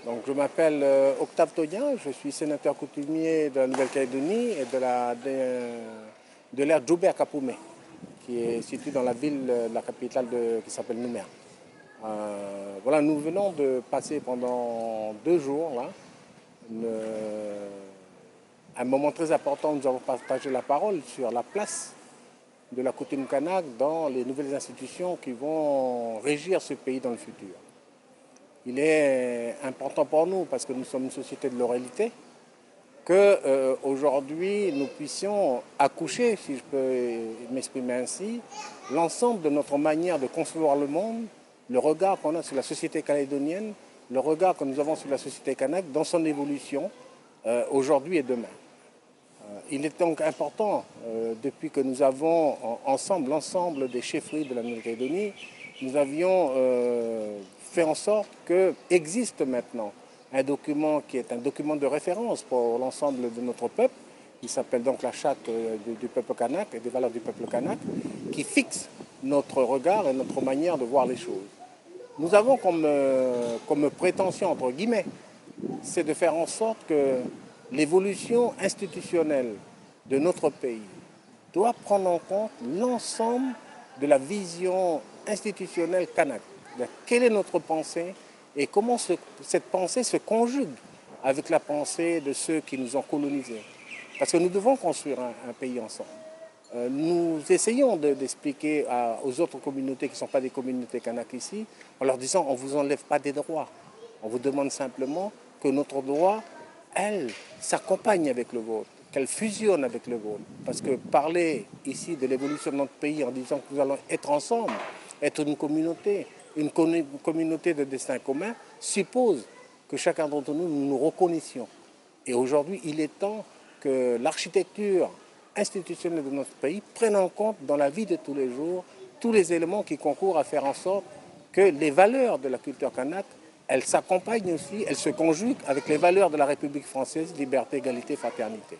Donc, je m'appelle Octave Todien, je suis sénateur coutumier de la Nouvelle-Calédonie et de l'aire Djoubert-Kapoumé, qui est située dans la ville, la capitale qui s'appelle Nouméa. Voilà, nous venons de passer pendant 2 jours là, un moment très important. Nous avons partagé la parole sur la place de la coutume kanak dans les nouvelles institutions qui vont régir ce pays dans le futur. Il est important pour nous, parce que nous sommes une société de l'oralité, qu'aujourd'hui nous puissions accoucher, si je peux m'exprimer ainsi, l'ensemble de notre manière de concevoir le monde, le regard qu'on a sur la société calédonienne, le regard que nous avons sur la société kanak dans son évolution aujourd'hui et demain. Il est donc important, depuis que nous avons ensemble l'ensemble des chefferies de la Nouvelle-Calédonie, nous avions fait en sorte qu'existe maintenant un document qui est un document de référence pour l'ensemble de notre peuple, qui s'appelle donc la charte du peuple kanak et des valeurs du peuple kanak, qui fixe notre regard et notre manière de voir les choses. Nous avons comme prétention, entre guillemets, c'est de faire en sorte que l'évolution institutionnelle de notre pays doit prendre en compte l'ensemble de la vision institutionnelle kanak. Quelle est notre pensée et comment cette pensée se conjugue avec la pensée de ceux qui nous ont colonisés. Parce que nous devons construire un pays ensemble. Nous essayons d'expliquer aux autres communautés qui ne sont pas des communautés kanak ici, en leur disant on ne vous enlève pas des droits. On vous demande simplement que notre droit, elle, s'accompagne avec le vôtre, qu'elle fusionne avec le vôtre. Parce que parler ici de l'évolution de notre pays en disant que nous allons être ensemble, être une communauté de destin commun, suppose que chacun d'entre nous, nous reconnaissions. Et aujourd'hui, il est temps que l'architecture institutionnelle de notre pays prenne en compte dans la vie de tous les jours tous les éléments qui concourent à faire en sorte que les valeurs de la culture kanak, elles s'accompagnent aussi, elles se conjuguent avec les valeurs de la République française, liberté, égalité, fraternité.